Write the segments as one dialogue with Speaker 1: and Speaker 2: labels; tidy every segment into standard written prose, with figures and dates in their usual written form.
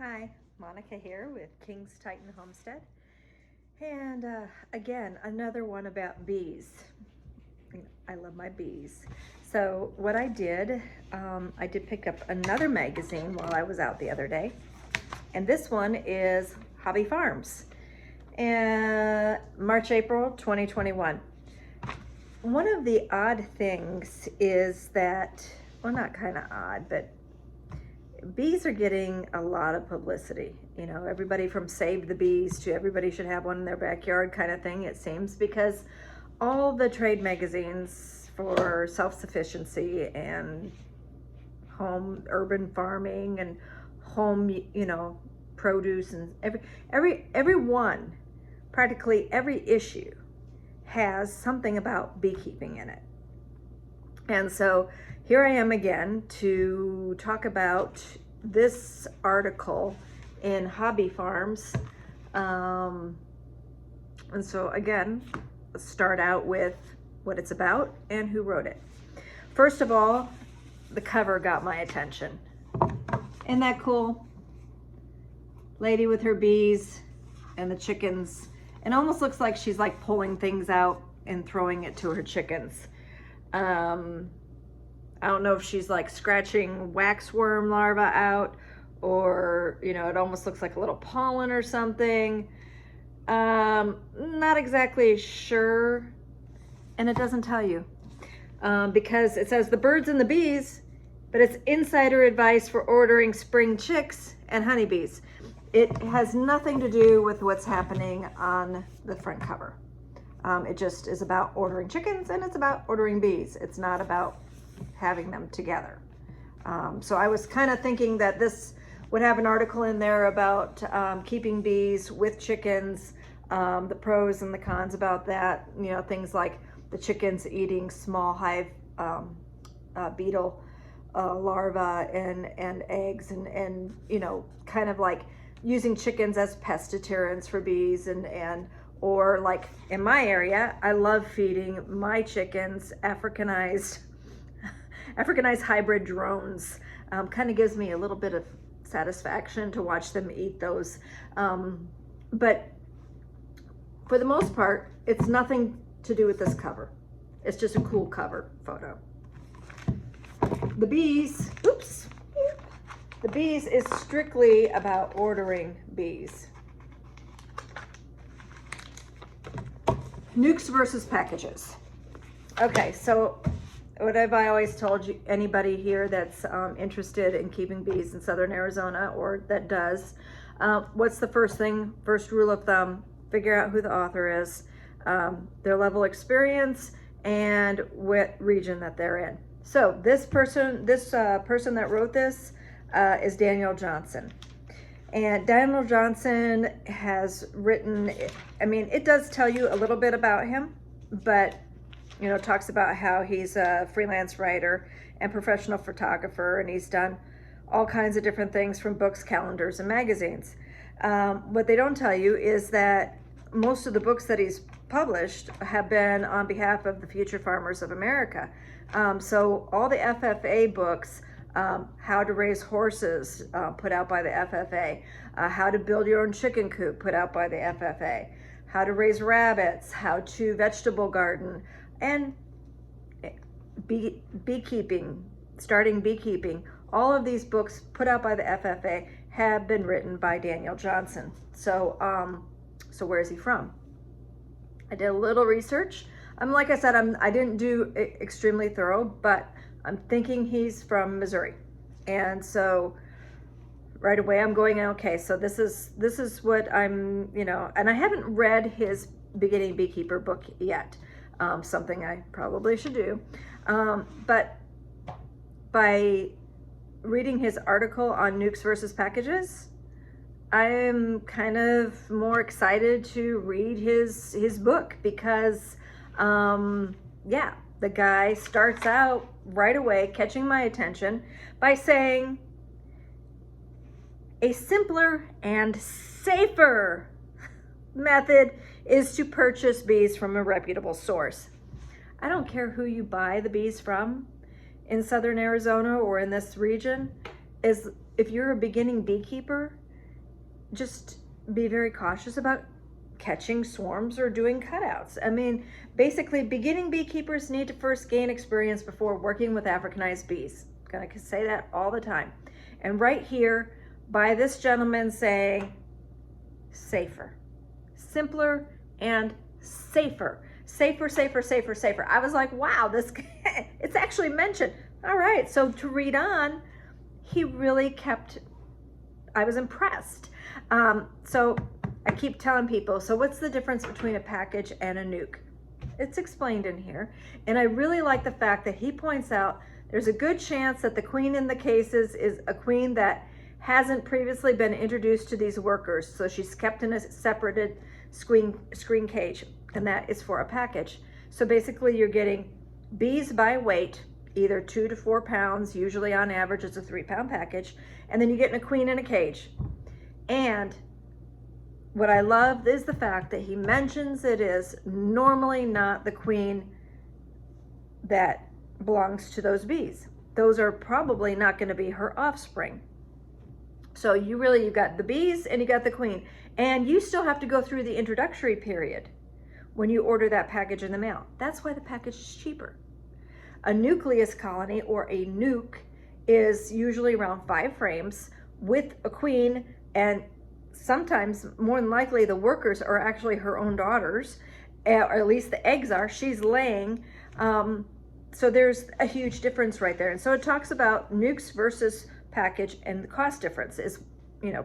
Speaker 1: Hi, Monica here with King's Titan Homestead. And again, another one about bees. I love my bees. So what I did pick up another magazine while I was out the other day. And this one is Hobby Farms. And March, April 2021. One of the odd things is that, well, not kind of odd, but bees are getting a lot of publicity. You know, everybody from Save the Bees to everybody should have one in their backyard kind of thing, it seems, because all the trade magazines for self-sufficiency and home urban farming and home, you know, produce and every one, practically every issue has something about beekeeping in it. And so here I am again to talk about this article in Hobby Farms. And so again, let's start out with what it's about and who wrote it. First of all, the cover got my attention. Isn't that cool? Lady with her bees and the chickens. It almost looks like she's like pulling things out and throwing it to her chickens. I don't know if she's like scratching waxworm larvae out, or, you know, it almost looks like a little pollen or something. Not exactly sure. And it doesn't tell you, because it says the birds and the bees, but it's insider advice for ordering spring chicks and honeybees. It has nothing to do with what's happening on the front cover. It just is about ordering chickens and it's about ordering bees. It's not about having them together. So I was kind of thinking that this would have an article in there about keeping bees with chickens, the pros and the cons about that, you know, things like the chickens eating small hive beetle larvae and eggs and, you know, kind of like using chickens as pest deterrents for bees or like in my area, I love feeding my chickens Africanized hybrid drones. Kind of gives me a little bit of satisfaction to watch them eat those. But for the most part, it's nothing to do with this cover. It's just a cool cover photo. The bees is strictly about ordering bees. Nucs versus packages. Okay, so what have I always told you, anybody here that's interested in keeping bees in southern Arizona or that does, what's the first rule of thumb? Figure out who the author is, their level of experience, and what region that they're in. So this person that wrote this is Daniel Johnson. And Daniel Johnson has written, I mean, it does tell you a little bit about him, but, you know, talks about how he's a freelance writer and professional photographer, and he's done all kinds of different things from books, calendars, and magazines. What they don't tell you is that most of the books that he's published have been on behalf of the Future Farmers of America. So all the FFA books, How to Raise Horses, put out by the FFA, How to Build Your Own Chicken Coop, put out by the FFA, How to Raise Rabbits, How to Vegetable Garden, and Beekeeping, Starting Beekeeping. All of these books put out by the FFA have been written by Daniel Johnson. So, so where is he from? I did a little research. Like I said, I didn't do extremely thorough, but I'm thinking he's from Missouri. And so right away I'm going, okay, so this is what I'm, you know, and I haven't read his Beginning Beekeeper book yet. Something I probably should do. But by reading his article on Nucs versus packages, I'm kind of more excited to read his book because, yeah, the guy starts out right away catching my attention by saying, a simpler and safer method is to purchase bees from a reputable source. I don't care who you buy the bees from in southern Arizona or in this region, if you're a beginning beekeeper, just be very cautious about catching swarms or doing cutouts. I mean, basically, beginning beekeepers need to first gain experience before working with Africanized bees. I'm gonna say that all the time. And right here, by this gentleman saying, safer, simpler and safer. Safer, safer, safer, safer. I was like, wow, this, it's actually mentioned. All right, so to read on, he really kept, I was impressed. So I keep telling people, so what's the difference between a package and a nuke? It's explained in here. And I really like the fact that he points out there's a good chance that the queen in the cases is a queen that hasn't previously been introduced to these workers. So she's kept in a separated screen cage, and that is for a package. So basically you're getting bees by weight, either 2 to 4 pounds, usually on average it's a 3-pound package, and then you're getting a queen in a cage. And what I love is the fact that he mentions it is normally not the queen that belongs to those bees. Those are probably not going to be her offspring. So you've got the bees and you got the queen, and you still have to go through the introductory period when you order that package in the mail. That's why the package is cheaper. A nucleus colony, or a nuke, is usually around 5 frames with a queen, and sometimes, more than likely, the workers are actually her own daughters, or at least the eggs are. She's laying. So there's a huge difference right there. And so it talks about nukes versus package, and the cost difference is,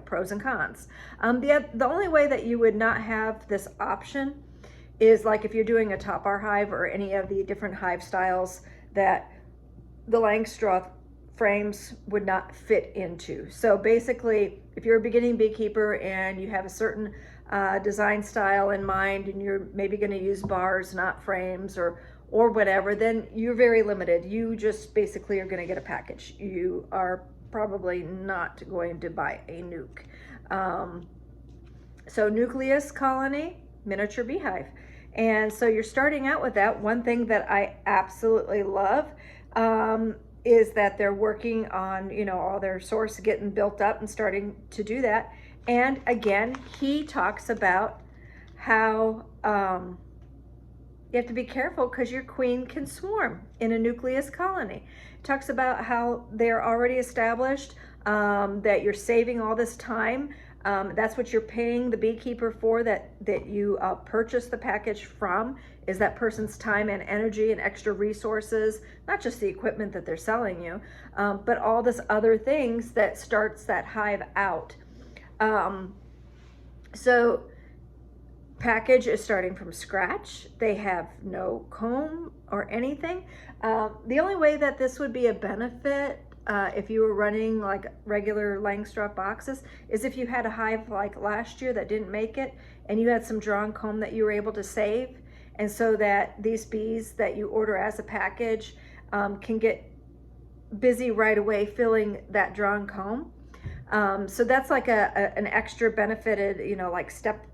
Speaker 1: pros and cons. The only way that you would not have this option is like if you're doing a top bar hive or any of the different hive styles that the Langstroth frames would not fit into. So basically, if you're a beginning beekeeper and you have a certain design style in mind, and you're maybe going to use bars, not frames, or whatever, then you're very limited. You just basically are going to get a package. You are probably not going to buy a nuke. So nucleus colony, miniature beehive. And so you're starting out with that. One thing that I absolutely love is that they're working on, all their source getting built up and starting to do that. And again, he talks about how you have to be careful because your queen can swarm in a nucleus colony. It talks about how they're already established, that you're saving all this time. That's what you're paying the beekeeper for, that you purchase the package from, is that person's time and energy and extra resources, not just the equipment that they're selling you, but all this other things that starts that hive out. So package is starting from scratch. They have no comb or anything. The only way that this would be a benefit if you were running like regular Langstroth boxes is if you had a hive like last year that didn't make it, and you had some drawn comb that you were able to save, and so that these bees that you order as a package can get busy right away filling that drawn comb. So that's like an extra benefited, like step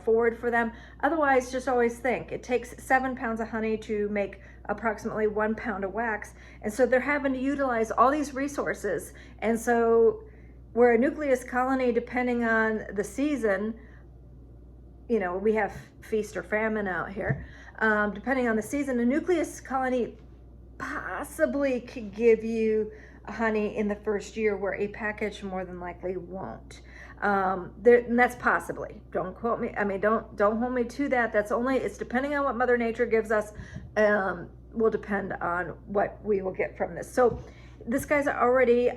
Speaker 1: forward for them. Otherwise, just always think it takes 7 pounds of honey to make approximately 1 pound of wax, and so they're having to utilize all these resources. And so where a nucleus colony, depending on the season, we have feast or famine out here, depending on the season, a nucleus colony possibly could give you honey in the first year, where a package more than likely won't. And that's possibly, don't quote me, don't hold me to that. It's depending on what Mother Nature gives us, will depend on what we will get from this. So this guy's already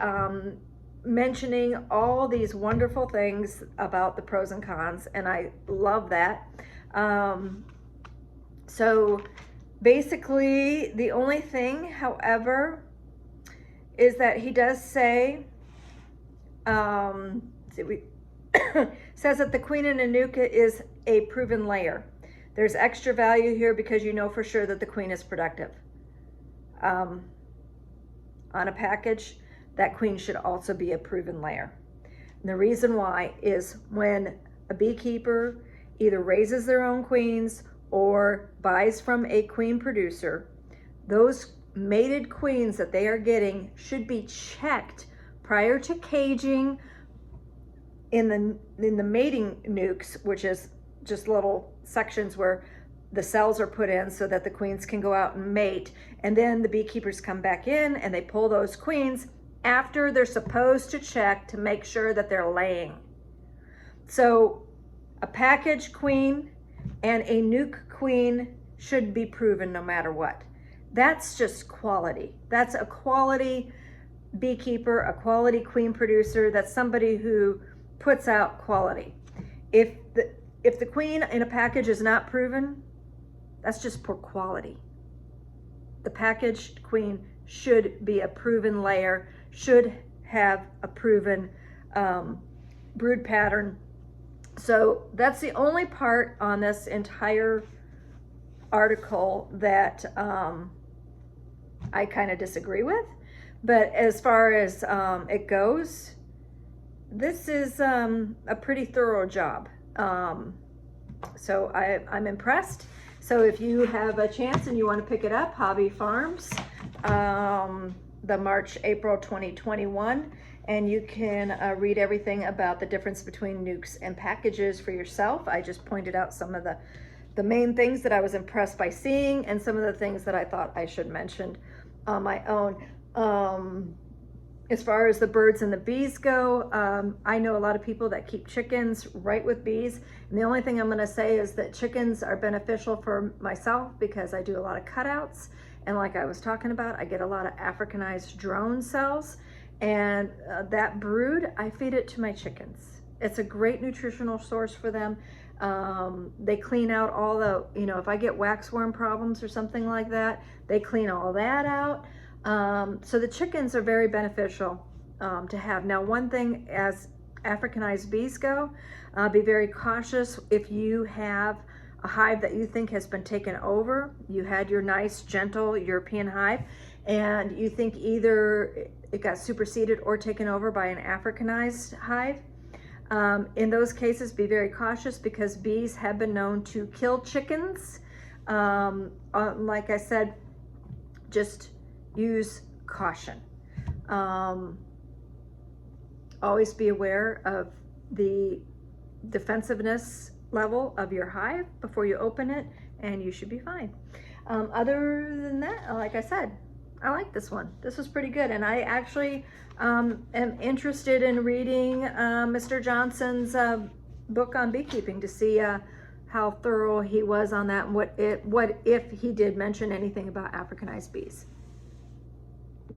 Speaker 1: mentioning all these wonderful things about the pros and cons, and I love that. So basically the only thing, however, is that he does say, says that the queen in a nuke is a proven layer. There's extra value here because you know for sure that the queen is productive. On a package, that queen should also be a proven layer. And the reason why is when a beekeeper either raises their own queens or buys from a queen producer, those mated queens that they are getting should be checked prior to caging, in the mating nucs, which is just little sections where the cells are put in so that the queens can go out and mate, and then the beekeepers come back in and they pull those queens after they're supposed to check to make sure that they're laying. So a package queen and a nuc queen should be proven no matter what. That's just quality. That's a quality beekeeper, a quality queen producer. That's somebody who puts out quality. If the queen in a package is not proven, that's just poor quality. The packaged queen should be a proven layer, should have a proven brood pattern. So that's the only part on this entire article that I kind of disagree with. But as far as it goes, this is a pretty thorough job. So I'm impressed. So if you have a chance and you want to pick it up, Hobby Farms, the March-April 2021, and you can read everything about the difference between nucs and packages for yourself. I just pointed out some of the main things that I was impressed by seeing and some of the things that I thought I should mention on my own. As far as the birds and the bees go, I know a lot of people that keep chickens right with bees. And the only thing I'm going to say is that chickens are beneficial for myself because I do a lot of cutouts. And like I was talking about, I get a lot of Africanized drone cells. And that brood, I feed it to my chickens. It's a great nutritional source for them. They clean out all the, if I get waxworm problems or something like that, they clean all that out. So the chickens are very beneficial to have. Now, one thing as Africanized bees go, be very cautious if you have a hive that you think has been taken over. You had your nice, gentle European hive, and you think either it got superseded or taken over by an Africanized hive. In those cases, be very cautious because bees have been known to kill chickens. Like I said, just use caution. Always be aware of the defensiveness level of your hive before you open it, and you should be fine. Other than that, like I said, I like this one. This was pretty good, and I actually am interested in reading Mr. Johnson's book on beekeeping to see how thorough he was on that, and what if he did mention anything about Africanized bees.